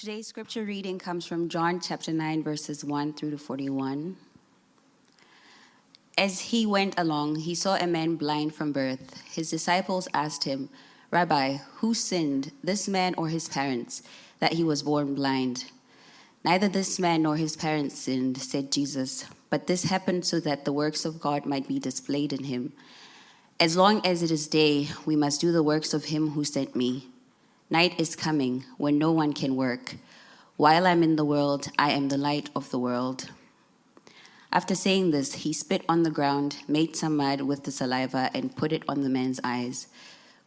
Today's scripture reading comes from John chapter 9, verses 1 through to 41. As he went along, he saw a man blind from birth. His disciples asked him, "Rabbi, who sinned, this man or his parents, that he was born blind?" "Neither this man nor his parents sinned," said Jesus, "but this happened so that the works of God might be displayed in him. As long as it is day, we must do the works of him who sent me. Night is coming when no one can work. While I'm in the world, I am the light of the world." After saying this, he spit on the ground, made some mud with the saliva, and put it on the man's eyes.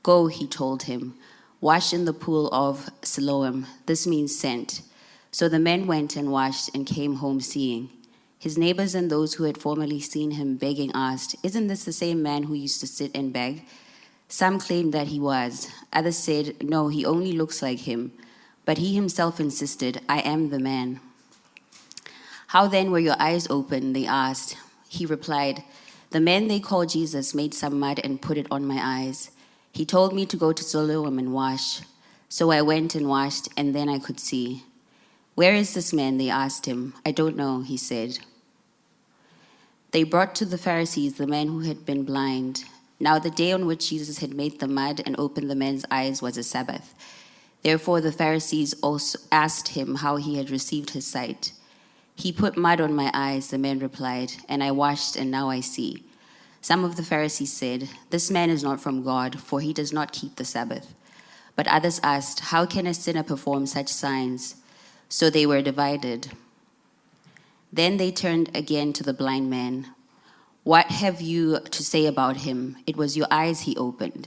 "Go," he told him, "wash in the pool of Siloam." This means sent. So the man went and washed and came home seeing. His neighbors and those who had formerly seen him begging asked, "Isn't this the same man who used to sit and beg?" Some claimed that he was. Others said, "No, he only looks like him." But he himself insisted, "I am the man." "How then were your eyes open?" they asked. He replied, "The man they call Jesus made some mud and put it on my eyes. He told me to go to Siloam and wash. So I went and washed, and then I could see." "Where is this man?" they asked him. "I don't know," he said. They brought to the Pharisees the man who had been blind. Now the day on which Jesus had made the mud and opened the man's eyes was a Sabbath. Therefore the Pharisees also asked him how he had received his sight. "He put mud on my eyes," the man replied, "and I washed, and now I see." Some of the Pharisees said, "This man is not from God, for he does not keep the Sabbath." But others asked, "How can a sinner perform such signs?" So they were divided. Then they turned again to the blind man. "What have you to say about him? It was your eyes he opened."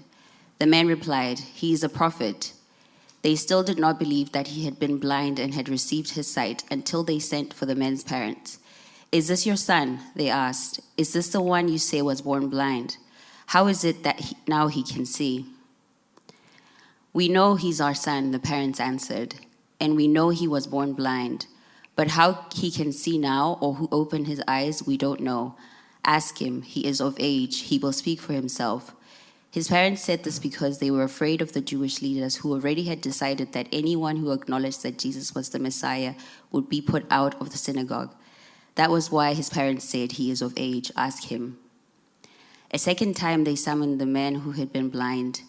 The man replied, "He is a prophet." They still did not believe that he had been blind and had received his sight until they sent for the man's parents. "Is this your son?" they asked. "Is this the one you say was born blind? How is it that now he can see?" "We know he's our son," the parents answered, "and we know he was born blind. But how he can see now or who opened his eyes, we don't know. Ask him. He is of age. He will speak for himself." His parents said this because they were afraid of the Jewish leaders who already had decided that anyone who acknowledged that Jesus was the Messiah would be put out of the synagogue. That was why his parents said, "He is of age. Ask him." A second time they summoned the man who had been blind.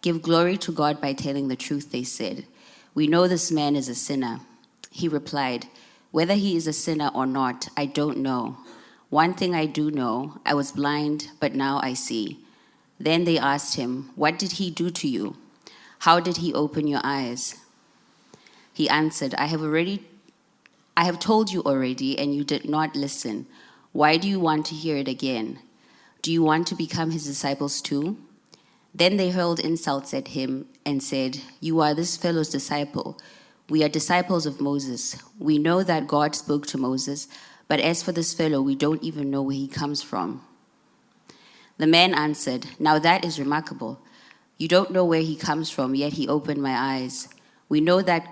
"Give glory to God by telling the truth," they said. "We know this man is a sinner." He replied, "Whether he is a sinner or not, I don't know. One thing I do know, I was blind, but now I see." Then they asked him, "What did he do to you? How did he open your eyes?" He answered, I have told you already, and you did not listen. Why do you want to hear it again? Do you want to become his disciples too?" Then they hurled insults at him and said, "You are this fellow's disciple. We are disciples of Moses. We know that God spoke to Moses, but as for this fellow, we don't even know where he comes from." The man answered, "Now that is remarkable. You don't know where he comes from, yet he opened my eyes. We know that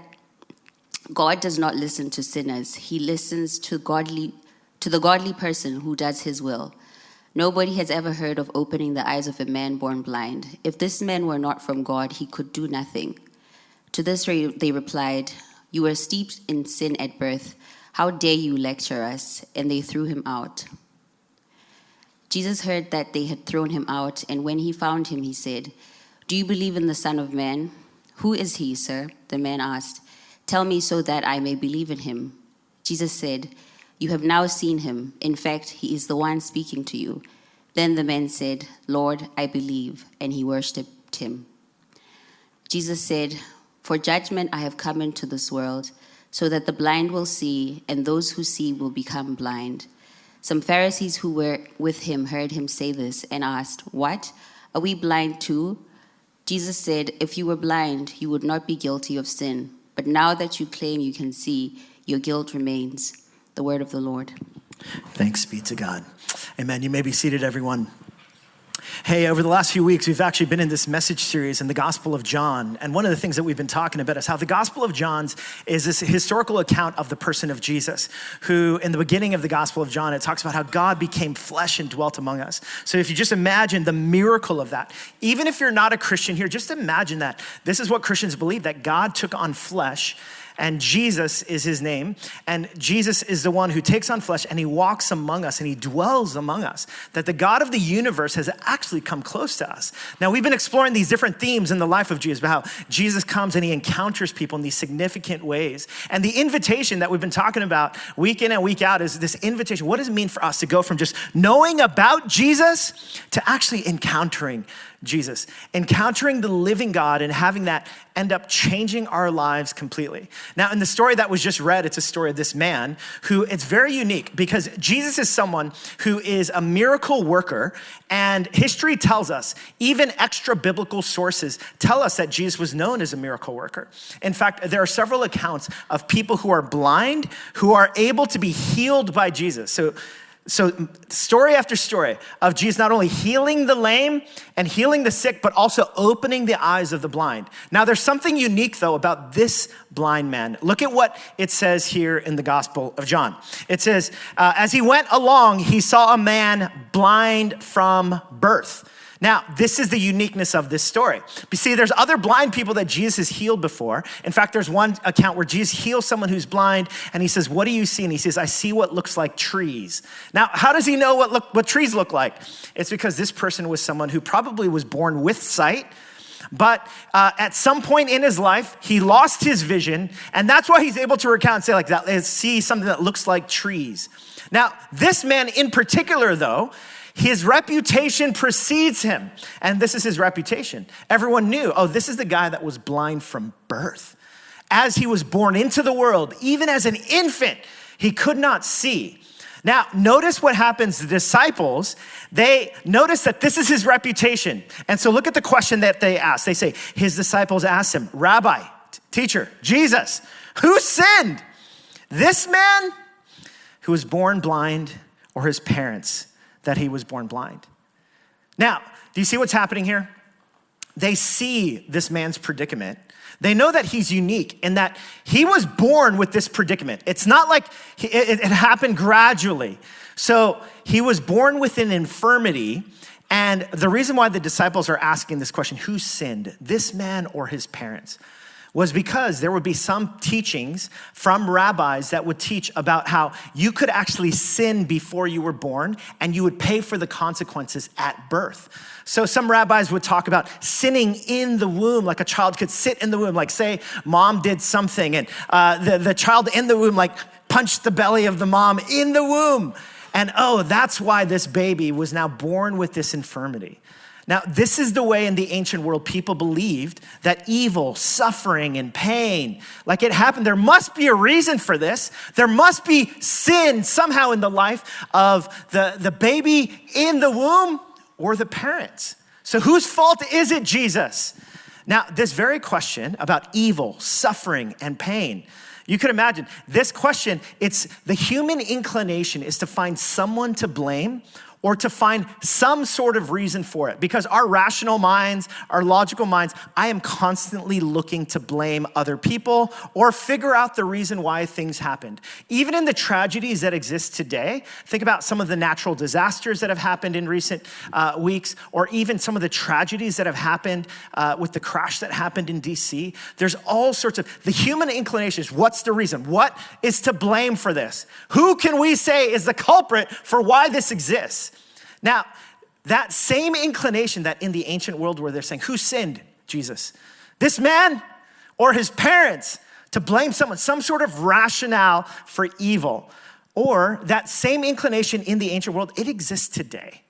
God does not listen to sinners. He listens to the godly person who does his will. Nobody has ever heard of opening the eyes of a man born blind. If this man were not from God, he could do nothing." To this they replied, "You were steeped in sin at birth. How dare you lecture us?" And they threw him out. Jesus heard that they had thrown him out, and when he found him, he said, "Do you believe in the Son of Man?" "Who is he, sir?" the man asked. "Tell me so that I may believe in him." Jesus said, "You have now seen him. In fact, he is the one speaking to you." Then the man said, "Lord, I believe," and he worshipped him. Jesus said, "For judgment I have come into this world, so that the blind will see, and those who see will become blind." Some Pharisees who were with him heard him say this and asked, "What? Are we blind too?" Jesus said, "If you were blind, you would not be guilty of sin. But now that you claim you can see, your guilt remains." The word of the Lord. Thanks be to God. Amen. You may be seated, everyone. Hey, over the last few weeks, we've actually been in this message series in the Gospel of John. And one of the things that we've been talking about is how the Gospel of John is this historical account of the person of Jesus, who in the beginning of the Gospel of John, it talks about how God became flesh and dwelt among us. So if you just imagine the miracle of that, even if you're not a Christian here, just imagine that. This is what Christians believe, that God took on flesh and Jesus is his name. And Jesus is the one who takes on flesh and he walks among us and he dwells among us. That the God of the universe has actually come close to us. Now, we've been exploring these different themes in the life of Jesus, about how Jesus comes and he encounters people in these significant ways. And the invitation that we've been talking about week in and week out is this invitation. What does it mean for us to go from just knowing about Jesus to actually encountering Jesus, encountering the living God and having that end up changing our lives completely. Now, in the story that was just read, it's a story of this man who, it's very unique because Jesus is someone who is a miracle worker, and history tells us, even extra biblical sources tell us that Jesus was known as a miracle worker. In fact, there are several accounts of people who are blind who are able to be healed by Jesus. So story after story of Jesus not only healing the lame and healing the sick, but also opening the eyes of the blind. Now, there's something unique, though, about this blind man. Look at what it says here in the Gospel of John. It says, as he went along, he saw a man blind from birth. Now, this is the uniqueness of this story. You see, there's other blind people that Jesus has healed before. In fact, there's one account where Jesus heals someone who's blind, and he says, what do you see? And he says, I see what looks like trees. Now, how does he know what trees look like? It's because this person was someone who probably was born with sight, but at some point in his life, he lost his vision, and that's why he's able to recount and say like that, see something that looks like trees. Now, this man in particular, though, his reputation precedes him. And this is his reputation. Everyone knew, oh, this is the guy that was blind from birth. As he was born into the world, even as an infant, he could not see. Now, notice what happens. The disciples, they notice that this is his reputation. And so look at the question that they ask. They say, his disciples asked him, Rabbi, teacher, Jesus, who sinned? This man who was born blind or his parents that he was born blind? Now, do you see what's happening here? They see this man's predicament. They know that he's unique in that he was born with this predicament. It's not like it happened gradually. So he was born with an infirmity. And the reason why the disciples are asking this question, who sinned, this man or his parents, was because there would be some teachings from rabbis that would teach about how you could actually sin before you were born and you would pay for the consequences at birth. So some rabbis would talk about sinning in the womb, like a child could sit in the womb, like say mom did something and the child in the womb like punched the belly of the mom in the womb. And oh, that's why this baby was now born with this infirmity. Now, this is the way in the ancient world people believed that evil, suffering, and pain, like it happened. There must be a reason for this. There must be sin somehow in the life of the baby in the womb or the parents. So whose fault is it, Jesus? Now, this very question about evil, suffering, and pain, you could imagine this question, it's the human inclination is to find someone to blame or to find some sort of reason for it. Because our rational minds, our logical minds, I am constantly looking to blame other people or figure out the reason why things happened. Even in the tragedies that exist today, think about some of the natural disasters that have happened in recent weeks, or even some of the tragedies that have happened with the crash that happened in DC. There's all sorts of, the human inclination is, what's the reason? What is to blame for this? Who can we say is the culprit for why this exists? Now, that same inclination that in the ancient world where they're saying, who sinned, Jesus? This man or his parents? To blame someone, some sort of rationale for evil. Or that same inclination in the ancient world, it exists today.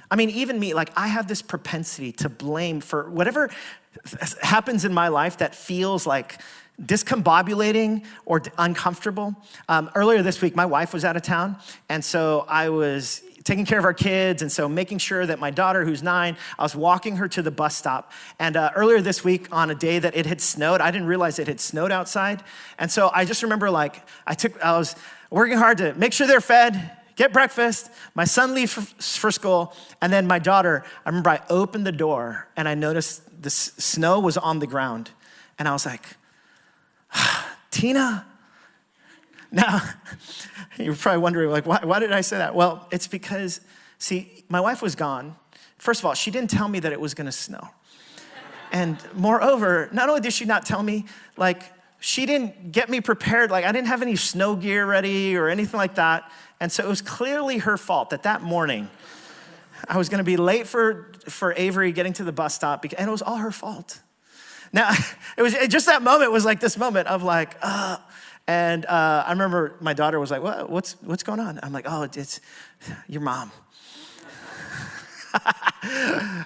I mean, even me, like I have this propensity to blame for whatever happens in my life that feels like discombobulating or uncomfortable. Earlier this week, my wife was out of town. And so I was taking care of our kids, and so making sure that my daughter, who's 9, I was walking her to the bus stop. And earlier this week, on a day that it had snowed, I didn't realize it had snowed outside. And so I just remember, like, I was working hard to make sure they're fed, get breakfast, my son leaves for school, and then my daughter, I remember I opened the door, and I noticed the snow was on the ground. And I was like, Tina? Now, you're probably wondering, like, why did I say that? Well, it's because, see, my wife was gone. First of all, she didn't tell me that it was gonna snow. And moreover, not only did she not tell me, like, she didn't get me prepared. Like I didn't have any snow gear ready or anything like that. And so it was clearly her fault that morning I was gonna be late for Avery getting to the bus stop, and it was all her fault. Now, just that moment was like this moment of like, and I remember my daughter was like, what's going on? I'm like, oh, it's your mom.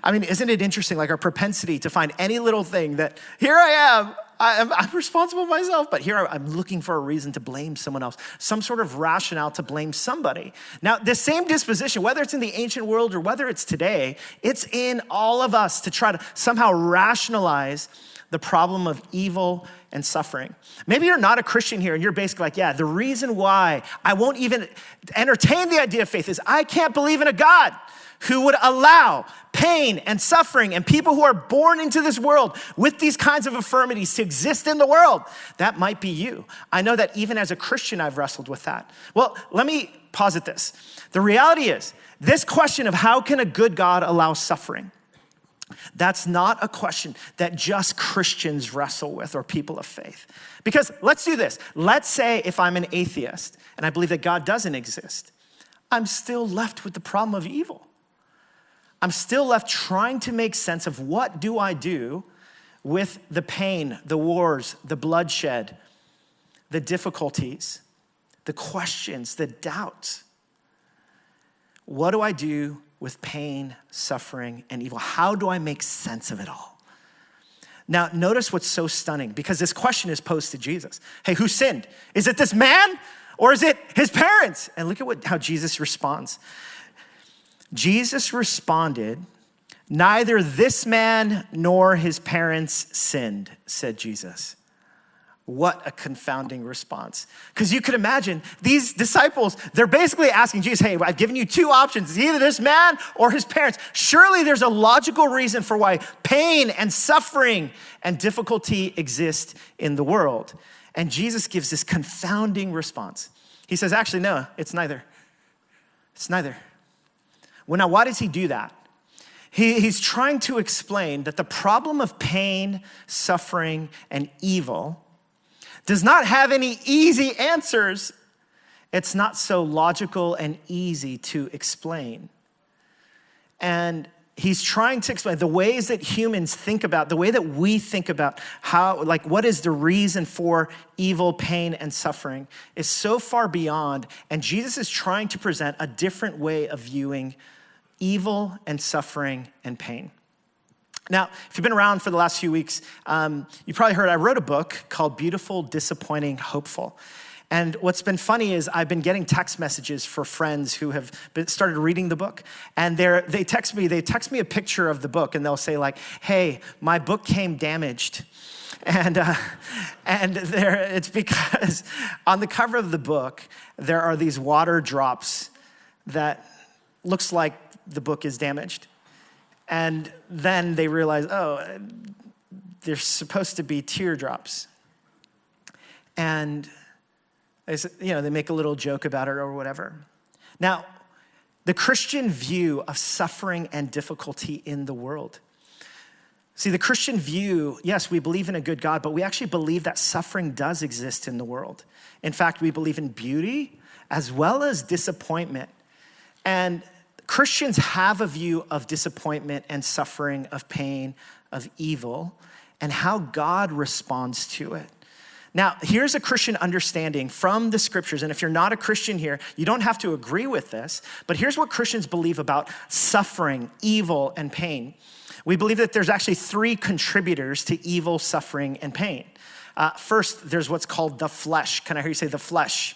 I mean, isn't it interesting, like our propensity to find any little thing that, here I am, I'm responsible myself, but here I'm looking for a reason to blame someone else, some sort of rationale to blame somebody. Now, this same disposition, whether it's in the ancient world or whether it's today, it's in all of us to try to somehow rationalize the problem of evil and suffering. Maybe you're not a Christian here and you're basically like, yeah, the reason why I won't even entertain the idea of faith is I can't believe in a God who would allow pain and suffering and people who are born into this world with these kinds of infirmities to exist in the world. That might be you. I know that even as a Christian, I've wrestled with that. Well, let me posit this. The reality is, this question of how can a good God allow suffering, that's not a question that just Christians wrestle with or people of faith. Because let's do this. Let's say if I'm an atheist and I believe that God doesn't exist, I'm still left with the problem of evil. I'm still left trying to make sense of what do I do with the pain, the wars, the bloodshed, the difficulties, the questions, the doubts. What do I do with pain, suffering, and evil? How do I make sense of it all? Now, notice what's so stunning, because this question is posed to Jesus. Hey, who sinned? Is it this man or is it his parents? And look at how Jesus responds. Jesus responded, neither this man nor his parents sinned, said Jesus. What a confounding response. Because you could imagine these disciples, they're basically asking Jesus, hey, I've given you two options. It's either this man or his parents. Surely there's a logical reason for why pain and suffering and difficulty exist in the world. And Jesus gives this confounding response. He says, actually, no, it's neither. It's neither. Well, now, why does he do that? He's trying to explain that the problem of pain, suffering, and evil does not have any easy answers. It's not so logical and easy to explain. And he's trying to explain the ways that humans think about, the way that we think about how, like, what is the reason for evil, pain, and suffering is so far beyond. And Jesus is trying to present a different way of viewing evil and suffering and pain. Now, if you've been around for the last few weeks, you probably heard I wrote a book called Beautiful, Disappointing, Hopeful. And what's been funny is I've been getting text messages for friends who have started reading the book. And they text me a picture of the book and they'll say like, hey, my book came damaged. And it's because on the cover of the book, there are these water drops that looks like the book is damaged. And then they realize, oh, there's supposed to be teardrops. And they make a little joke about it or whatever. Now, the Christian view of suffering and difficulty in the world. See, the Christian view, yes, we believe in a good God, but we actually believe that suffering does exist in the world. In fact, we believe in beauty as well as disappointment. And Christians have a view of disappointment and suffering, of pain, of evil, and how God responds to it. Now, here's a Christian understanding from the scriptures, and if you're not a Christian here, you don't have to agree with this, but here's what Christians believe about suffering, evil, and pain. We believe that there's actually three contributors to evil, suffering, and pain. First, there's what's called the flesh. Can I hear you say the flesh?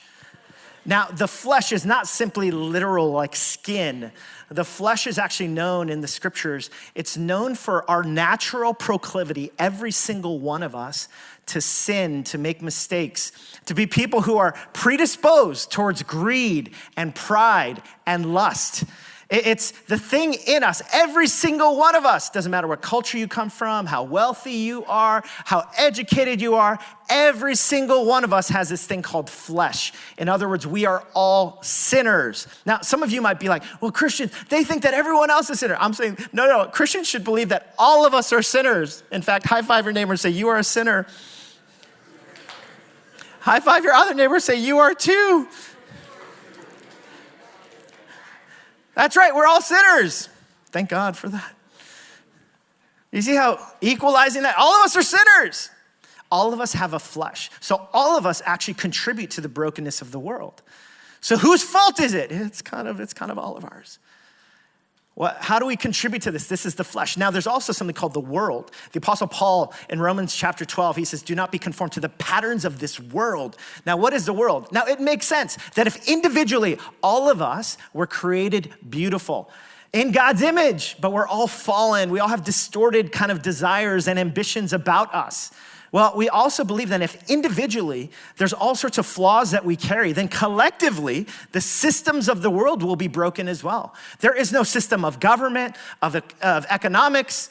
Now, the flesh is not simply literal like skin. The flesh is actually known in the scriptures. It's known for our natural proclivity, every single one of us, to sin, to make mistakes, to be people who are predisposed towards greed and pride and lust. It's the thing in us, every single one of us, doesn't matter what culture you come from, how wealthy you are, how educated you are, every single one of us has this thing called flesh. In other words, we are all sinners. Now, some of you might be like, well, Christians, they think that everyone else is a sinner. I'm saying, no, Christians should believe that all of us are sinners. In fact, high five your neighbor and say, you are a sinner. High five your other neighbor, say, you are too. That's right, we're all sinners. Thank God for that. You see how equalizing that? All of us are sinners. All of us have a flesh. So all of us actually contribute to the brokenness of the world. So whose fault is it? It's kind of all of ours. How do we contribute to this? This is the flesh. Now, there's also something called the world. The Apostle Paul in Romans chapter 12, he says, do not be conformed to the patterns of this world. Now, what is the world? Now, it makes sense that if individually all of us were created beautiful in God's image, but we're all fallen, we all have distorted kind of desires and ambitions about us. Well, we also believe that if individually there's all sorts of flaws that we carry, then collectively the systems of the world will be broken as well. There is no system of government, of economics,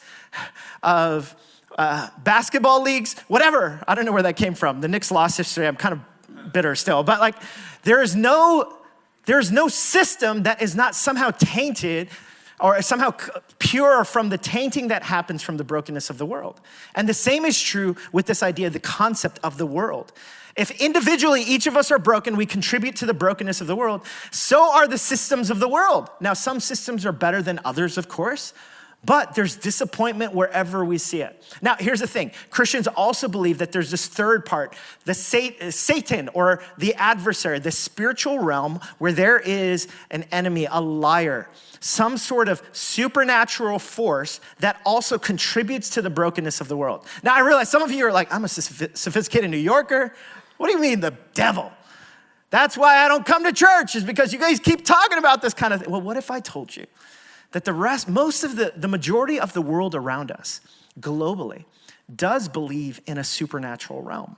of basketball leagues, whatever. I don't know where that came from. The Knicks lost yesterday. I'm kind of bitter still. But like, there's no system that is not somehow tainted or somehow pure from the tainting that happens from the brokenness of the world. And the same is true with this idea, the concept of the world. If individually each of us are broken, we contribute to the brokenness of the world, so are the systems of the world. Now, some systems are better than others, of course, but there's disappointment wherever we see it. Now, here's the thing. Christians also believe that there's this third part, the Satan or the adversary, the spiritual realm where there is an enemy, a liar, some sort of supernatural force that also contributes to the brokenness of the world. Now, I realize some of you are like, I'm a sophisticated New Yorker. What do you mean the devil? That's why I don't come to church, is because you guys keep talking about this kind of thing. Well, what if I told you that the majority of the world around us, globally, does believe in a supernatural realm?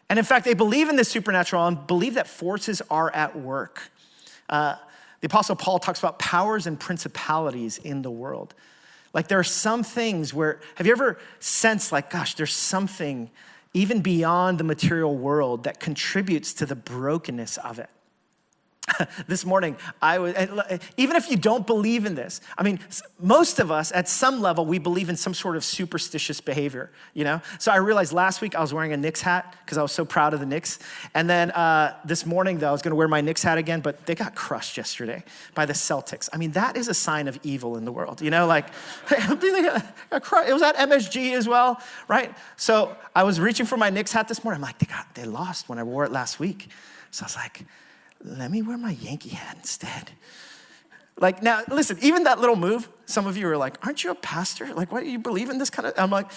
And in fact, they believe in this supernatural realm, believe that forces are at work. The Apostle Paul talks about powers and principalities in the world. Like there are some things where, have you ever sensed like, gosh, there's something even beyond the material world that contributes to the brokenness of it? This morning, even if you don't believe in this, I mean, most of us at some level, we believe in some sort of superstitious behavior, you know? So I realized last week I was wearing a Knicks hat because I was so proud of the Knicks. And then this morning though, I was gonna wear my Knicks hat again, but they got crushed yesterday by the Celtics. I mean, that is a sign of evil in the world, you know? Like, it was at MSG as well, right? So I was reaching for my Knicks hat this morning. I'm like, they lost when I wore it last week. So I was like, let me wear my Yankee hat instead. Like now, listen, even that little move, some of you are like, aren't you a pastor? Like, why do you believe in this kind of, I'm like,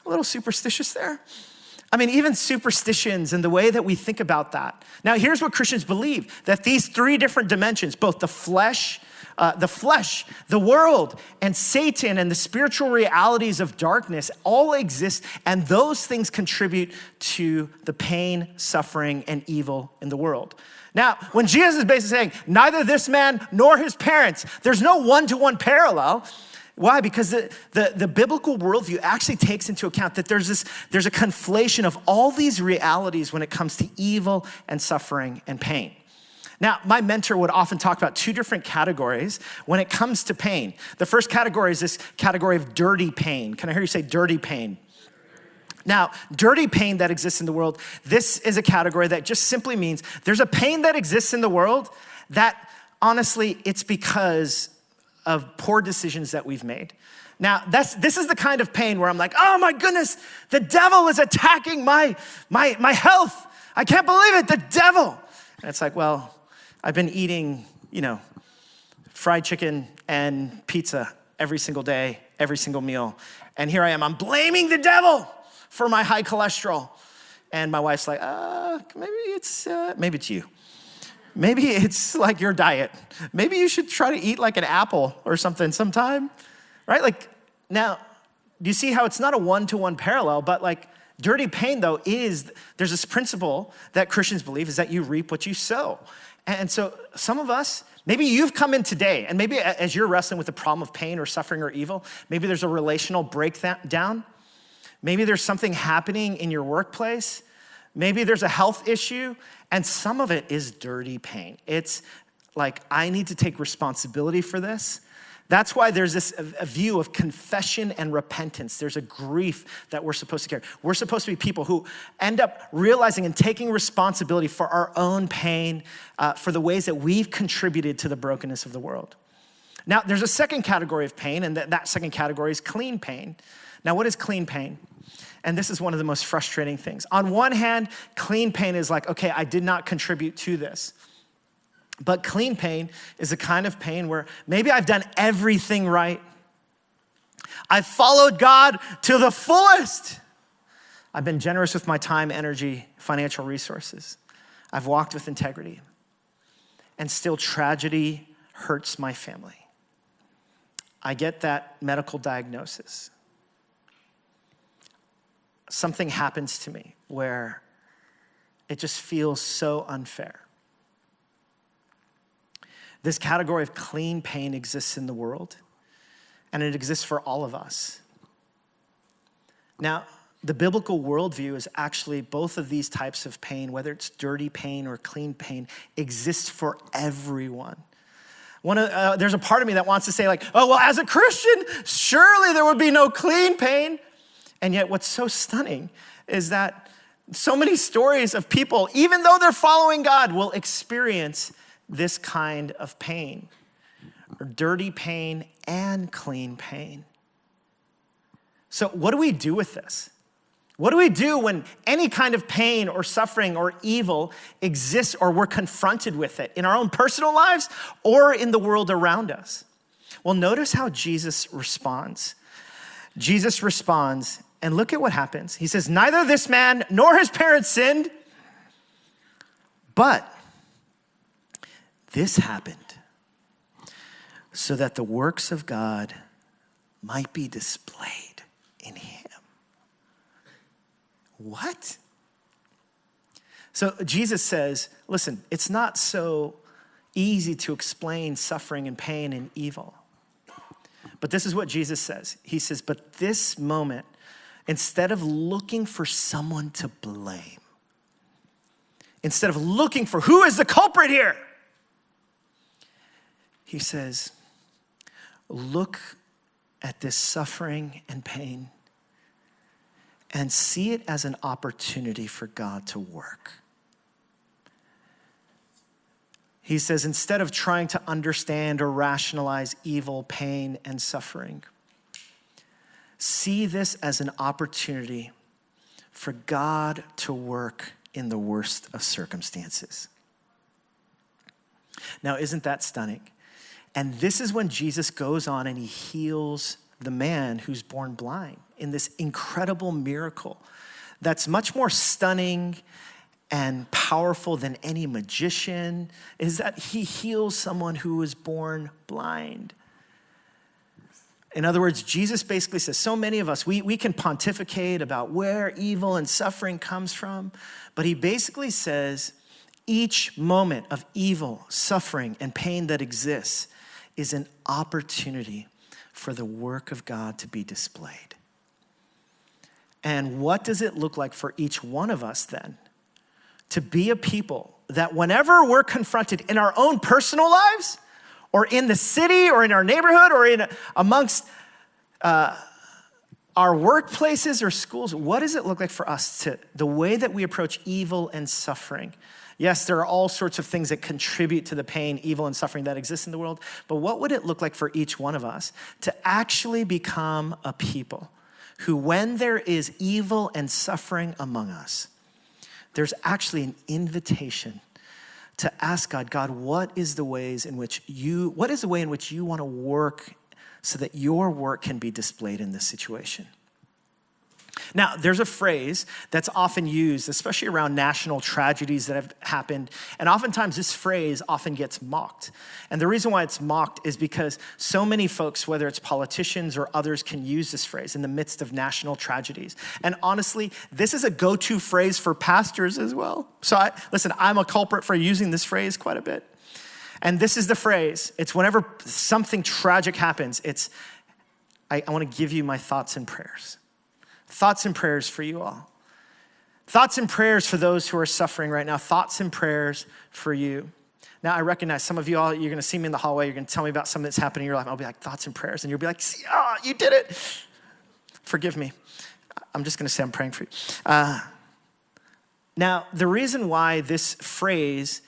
a little superstitious there. I mean, even superstitions and the way that we think about that. Now, here's what Christians believe, that these three different dimensions, both the flesh, the world, and Satan and the spiritual realities of darkness all exist, and those things contribute to the pain, suffering, and evil in the world. Now, when Jesus is basically saying, neither this man nor his parents, there's no one-to-one parallel. Why? Because the biblical worldview actually takes into account that there's a conflation of all these realities when it comes to evil and suffering and pain. Now, my mentor would often talk about two different categories when it comes to pain. The first category is this category of dirty pain. Can I hear you say dirty pain? Now, dirty pain that exists in the world, this is a category that just simply means there's a pain that exists in the world that honestly, it's because of poor decisions that we've made. Now, this is the kind of pain where I'm like, oh my goodness, the devil is attacking my health. I can't believe it, the devil. And it's like, well, I've been eating, fried chicken and pizza every single day, every single meal. And here I am, I'm blaming the devil for my high cholesterol. And my wife's like, maybe it's you. Maybe it's like your diet. Maybe you should try to eat like an apple or something sometime, right? Like now, do you see how it's not a one-to-one parallel, but like dirty pain though there's this principle that Christians believe is that you reap what you sow. And so some of us, maybe you've come in today and maybe as you're wrestling with the problem of pain or suffering or evil, maybe there's a relational breakdown. Maybe there's something happening in your workplace. Maybe there's a health issue, and some of it is dirty pain. It's like, I need to take responsibility for this. That's why there's this a view of confession and repentance. There's a grief that we're supposed to carry. We're supposed to be people who end up realizing and taking responsibility for our own pain, for the ways that we've contributed to the brokenness of the world. Now, there's a second category of pain, and that second category is clean pain. Now, what is clean pain? And this is one of the most frustrating things. On one hand, clean pain is like, okay, I did not contribute to this. But clean pain is a kind of pain where maybe I've done everything right. I've followed God to the fullest. I've been generous with my time, energy, financial resources. I've walked with integrity. And still tragedy hurts my family. I get that medical diagnosis. Something happens to me where it just feels so unfair. This category of clean pain exists in the world, and it exists for all of us. Now, the biblical worldview is actually both of these types of pain, whether it's dirty pain or clean pain, exists for everyone. There's a part of me that wants to say like, oh, well, as a Christian, surely there would be no clean pain. And yet what's so stunning is that so many stories of people, even though they're following God, will experience this kind of pain, or dirty pain and clean pain. So what do we do with this? What do we do when any kind of pain or suffering or evil exists, or we're confronted with it in our own personal lives or in the world around us? Well, notice how Jesus responds. Jesus responds, and look at what happens. He says, neither this man nor his parents sinned, but this happened so that the works of God might be displayed in him. What? So Jesus says, listen, it's not so easy to explain suffering and pain and evil. But this is what Jesus says. He says, but this moment, instead of looking for someone to blame, instead of looking for who is the culprit here, he says, look at this suffering and pain and see it as an opportunity for God to work. He says, instead of trying to understand or rationalize evil, pain, and suffering, see this as an opportunity for God to work in the worst of circumstances. Now, isn't that stunning? And this is when Jesus goes on and he heals the man who's born blind in this incredible miracle that's much more stunning and powerful than any magician, is that he heals someone who was born blind. In other words, Jesus basically says, so many of us, we can pontificate about where evil and suffering comes from, but he basically says each moment of evil, suffering, and pain that exists is an opportunity for the work of God to be displayed. And what does it look like for each one of us then? To be a people that whenever we're confronted in our own personal lives, or in the city, or in our neighborhood, or amongst our workplaces or schools, what does it look like for us the way that we approach evil and suffering? Yes, there are all sorts of things that contribute to the pain, evil, and suffering that exists in the world, but what would it look like for each one of us to actually become a people who, when there is evil and suffering among us, there's actually an invitation to ask God, what is the way in which you want to work so that your work can be displayed in this situation? Now, there's a phrase that's often used, especially around national tragedies that have happened, and oftentimes this phrase often gets mocked. And the reason why it's mocked is because so many folks, whether it's politicians or others, can use this phrase in the midst of national tragedies. And honestly, this is a go-to phrase for pastors as well. So I'm a culprit for using this phrase quite a bit. And this is the phrase. It's whenever something tragic happens, I want to give you my thoughts and prayers. Thoughts and prayers for you all. Thoughts and prayers for those who are suffering right now. Thoughts and prayers for you. Now, I recognize some of you all, you're gonna see me in the hallway, you're gonna tell me about something that's happening in your life. I'll be like, thoughts and prayers. And you'll be like, you did it. Forgive me. I'm just gonna say I'm praying for you. Now, the reason why this phrase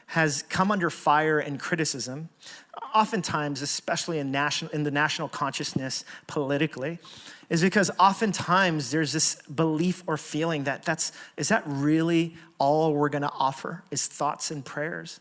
has come under fire and criticism, oftentimes, especially in the national consciousness politically, is because oftentimes there's this belief or feeling that is that really all we're gonna offer is thoughts and prayers?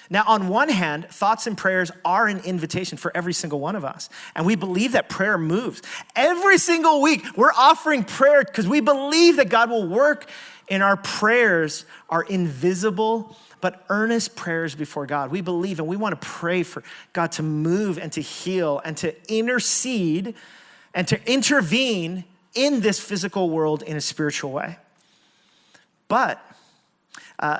Now, on one hand, thoughts and prayers are an invitation for every single one of us. And we believe that prayer moves. Every single week, we're offering prayer because we believe that God will work in our prayers, our invisible but earnest prayers before God. We believe and we want to pray for God to move and to heal and to intercede and to intervene in this physical world in a spiritual way. But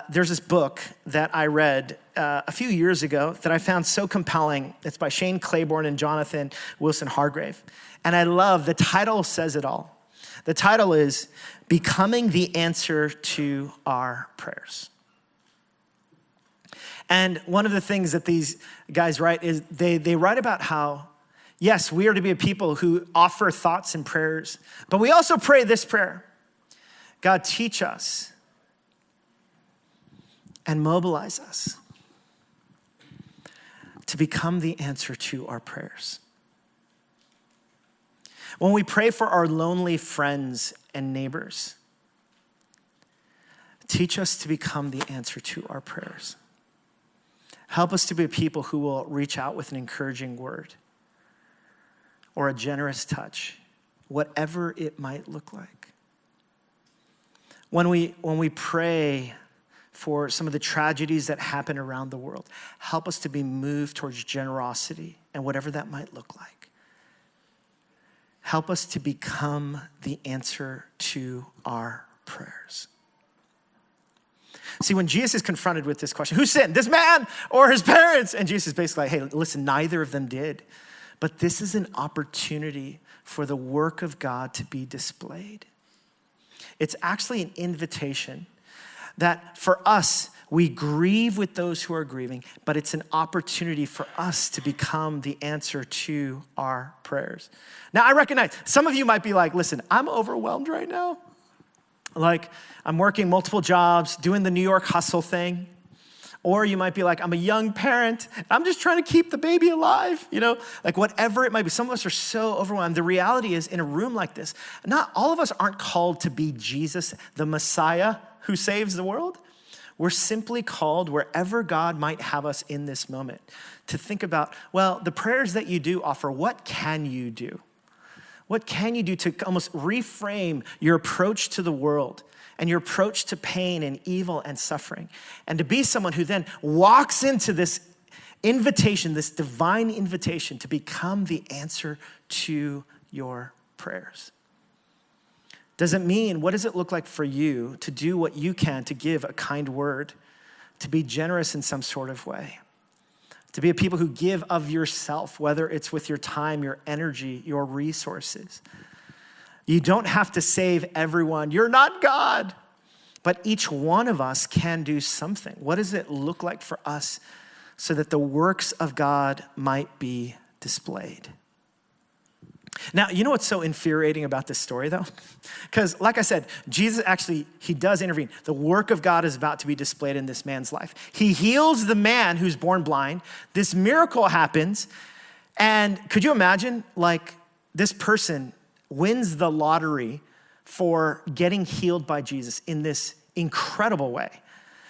there's this book that I read a few years ago that I found so compelling. It's by Shane Claiborne and Jonathan Wilson Hargrave. And I love, the title says it all. The title is Becoming the Answer to Our Prayers. And one of the things that these guys write is they write about how, yes, we are to be a people who offer thoughts and prayers, but we also pray this prayer: God, teach us and mobilize us to become the answer to our prayers. When we pray for our lonely friends and neighbors, teach us to become the answer to our prayers. Help us to be people who will reach out with an encouraging word or a generous touch, whatever it might look like. When we pray for some of the tragedies that happen around the world, help us to be moved towards generosity and whatever that might look like. Help us to become the answer to our prayers. See, when Jesus is confronted with this question, who sinned, this man or his parents? And Jesus is basically like, hey, listen, neither of them did. But this is an opportunity for the work of God to be displayed. It's actually an invitation that for us, we grieve with those who are grieving, but it's an opportunity for us to become the answer to our prayers. Now, I recognize some of you might be like, listen, I'm overwhelmed right now. Like, I'm working multiple jobs, doing the New York hustle thing. Or you might be like, I'm a young parent. I'm just trying to keep the baby alive, like whatever it might be. Some of us are so overwhelmed. The reality is, in a room like this, not all of us aren't called to be Jesus, the Messiah who saves the world. We're simply called, wherever God might have us in this moment, to think about, well, the prayers that you do offer, what can you do? What can you do to almost reframe your approach to the world and your approach to pain and evil and suffering, and to be someone who then walks into this invitation, this divine invitation to become the answer to your prayers? Does it mean, what does it look like for you to do what you can to give a kind word, to be generous in some sort of way, to be a people who give of yourself, whether it's with your time, your energy, your resources? You don't have to save everyone. You're not God. But each one of us can do something. What does it look like for us so that the works of God might be displayed? Now, you know what's so infuriating about this story, though? Because, like I said, Jesus actually, he does intervene. The work of God is about to be displayed in this man's life. He heals the man who's born blind. This miracle happens. And could you imagine, like, this person wins the lottery for getting healed by Jesus in this incredible way.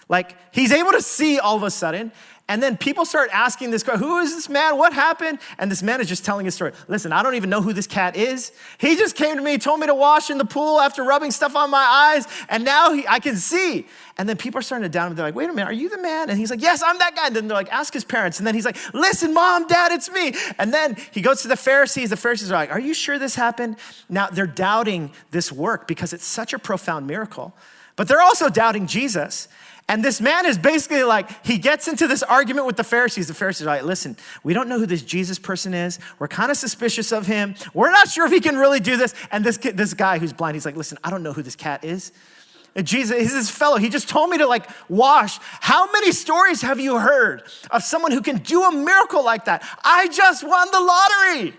Like, he's able to see all of a sudden, and then people start asking this guy, who is this man? What happened? And this man is just telling his story. Listen, I don't even know who this cat is. He just came to me, told me to wash in the pool after rubbing stuff on my eyes, and now I can see. And then people are starting to doubt him. They're like, wait a minute, are you the man? And he's like, yes, I'm that guy. And then they're like, ask his parents. And then he's like, listen, Mom, Dad, it's me. And then he goes to the Pharisees. The Pharisees are like, are you sure this happened? Now, they're doubting this work because it's such a profound miracle. But they're also doubting Jesus. And this man is basically like, he gets into this argument with the Pharisees. The Pharisees are like, listen, we don't know who this Jesus person is. We're kind of suspicious of him. We're not sure if he can really do this. And this guy who's blind, he's like, listen, I don't know who this cat is. And Jesus, he's this fellow. He just told me to like wash. How many stories have you heard of someone who can do a miracle like that? I just won the lottery.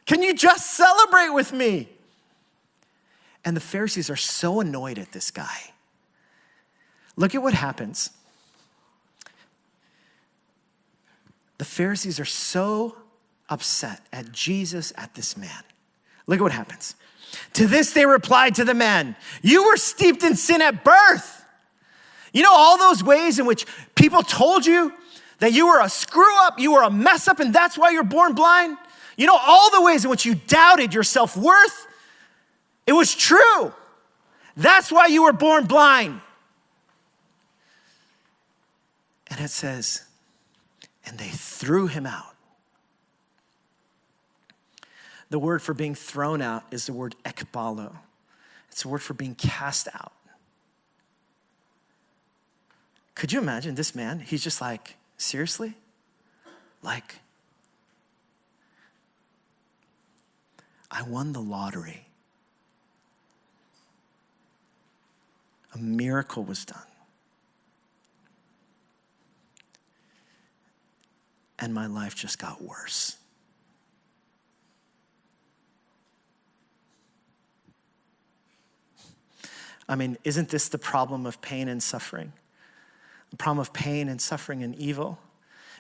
Can you just celebrate with me? And the Pharisees are so annoyed at this guy. Look at what happens. The Pharisees are so upset at Jesus, at this man. Look at what happens. To this they replied to the man, you were steeped in sin at birth. You know all those ways in which people told you that you were a screw up, you were a mess up, and that's why you're born blind? You know all the ways in which you doubted your self-worth? It was true. That's why you were born blind. And it says, and they threw him out. The word for being thrown out is the word ekbalo. It's a word for being cast out. Could you imagine this man? He's just like, seriously? Like, I won the lottery. A miracle was done. And my life just got worse. I mean, isn't this the problem of pain and suffering? The problem of pain and suffering and evil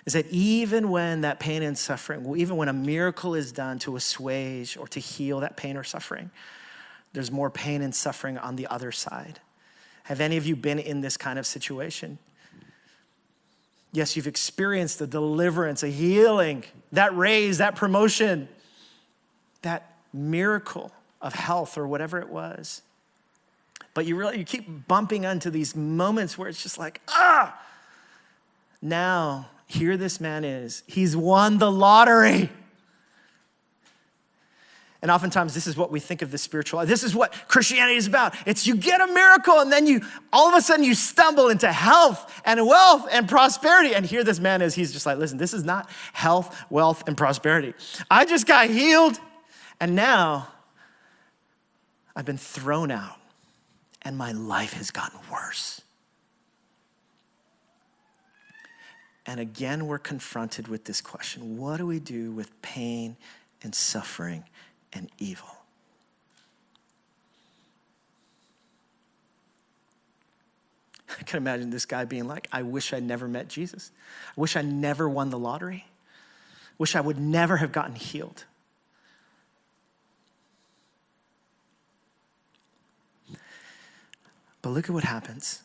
is that even when that pain and suffering, even when a miracle is done to assuage or to heal that pain or suffering, there's more pain and suffering on the other side. Have any of you been in this kind of situation? Yes, you've experienced a deliverance, a healing, that raise, that promotion, that miracle of health or whatever it was. But you keep bumping into these moments where it's just like, now, here this man is. He's won the lottery. And oftentimes this is what we think of the spiritual life. This is what Christianity is about. It's you get a miracle and then all of a sudden you stumble into health and wealth and prosperity. And here this man is, he's just like, listen, this is not health, wealth, and prosperity. I just got healed and now I've been thrown out. And my life has gotten worse. And again, we're confronted with this question. What do we do with pain and suffering and evil? I can imagine this guy being like, I wish I never met Jesus. I wish I never won the lottery. Wish I would never have gotten healed. But look at what happens.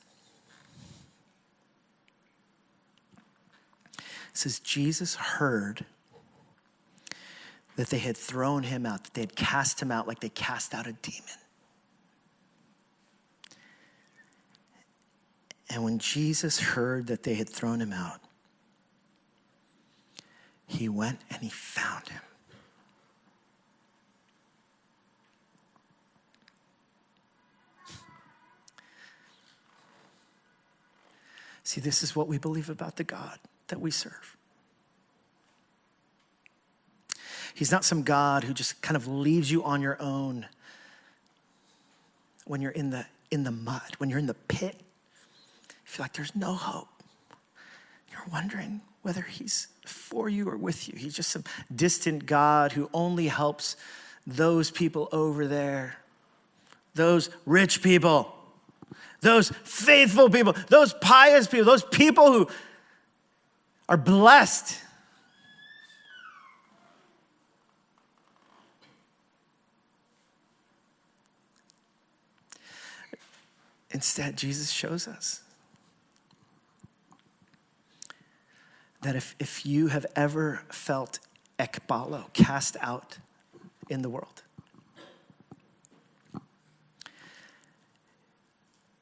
It says, Jesus heard that they had thrown him out, that they had cast him out like they cast out a demon. And when Jesus heard that they had thrown him out, he went and he found him. See, this is what we believe about the God that we serve. He's not some God who just kind of leaves you on your own when you're in the mud, when you're in the pit. You feel like there's no hope. You're wondering whether he's for you or with you. He's just some distant God who only helps those people over there, those rich people, those faithful people, those pious people, those people who are blessed. Instead, Jesus shows us that if you have ever felt ekbalo, cast out in the world,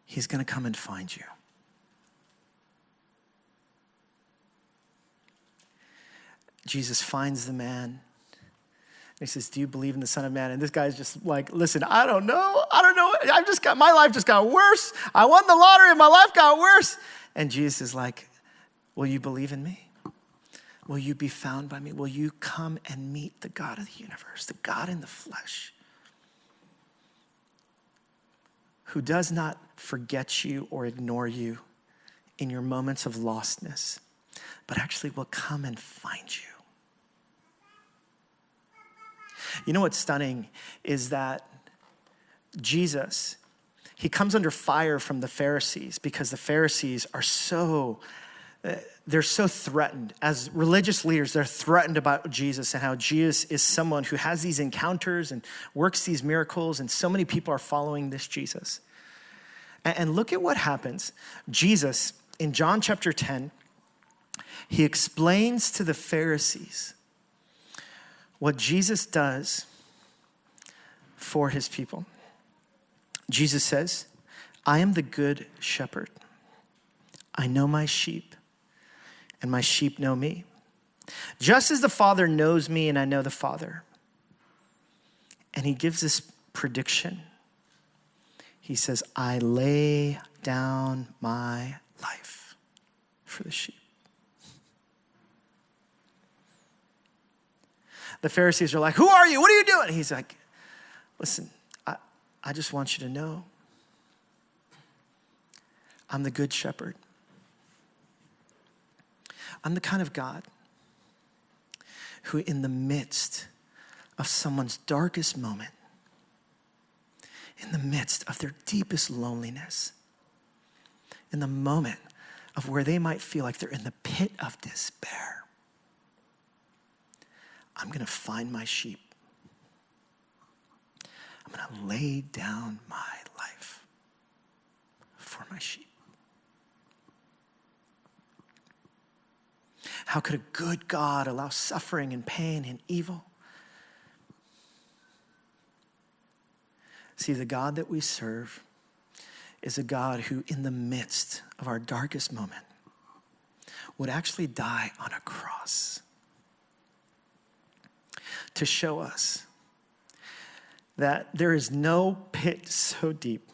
he's going to come and find you. Jesus finds the man. And he says, do you believe in the Son of Man? And this guy's just like, listen, I don't know. My life just got worse. I won the lottery and my life got worse. And Jesus is like, will you believe in me? Will you be found by me? Will you come and meet the God of the universe, the God in the flesh, who does not forget you or ignore you in your moments of lostness, but actually will come and find you. You know what's stunning is that Jesus, he comes under fire from the Pharisees because the Pharisees are they're so threatened. As religious leaders, they're threatened about Jesus and how Jesus is someone who has these encounters and works these miracles, and so many people are following this Jesus. And look at what happens. Jesus, in John chapter 10, he explains to the Pharisees what Jesus does for his people. Jesus says, I am the good shepherd. I know my sheep, and my sheep know me. Just as the Father knows me, and I know the Father. And he gives this prediction. He says, I lay down my life for the sheep. The Pharisees are like, who are you? What are you doing? He's like, listen, I just want you to know I'm the good shepherd. I'm the kind of God who in the midst of someone's darkest moment, in the midst of their deepest loneliness, in the moment of where they might feel like they're in the pit of despair, I'm going to find my sheep. I'm going to lay down my life for my sheep. How could a good God allow suffering and pain and evil? See, the God that we serve is a God who, in the midst of our darkest moment, would actually die on a cross to show us that there is no pit so deep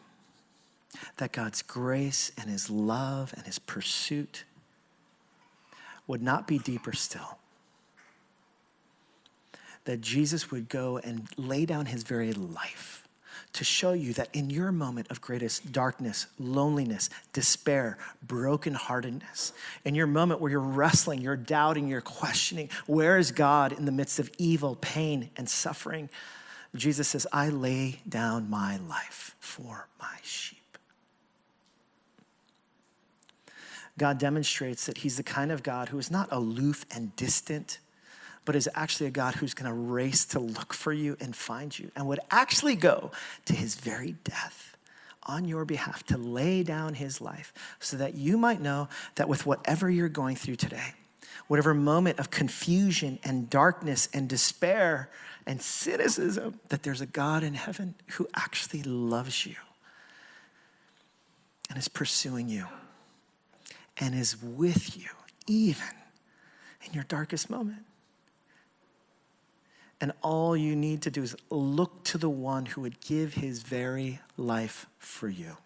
that God's grace and his love and his pursuit would not be deeper still. That Jesus would go and lay down his very life to show you that in your moment of greatest darkness, loneliness, despair, brokenheartedness, in your moment where you're wrestling, you're doubting, you're questioning, where is God in the midst of evil, pain, and suffering? Jesus says, I lay down my life for my sheep. God demonstrates that he's the kind of God who is not aloof and distant, but is actually a God who's going to race to look for you and find you, and would actually go to his very death on your behalf to lay down his life so that you might know that with whatever you're going through today, whatever moment of confusion and darkness and despair and cynicism, that there's a God in heaven who actually loves you and is pursuing you and is with you even in your darkest moment. And all you need to do is look to the one who would give his very life for you.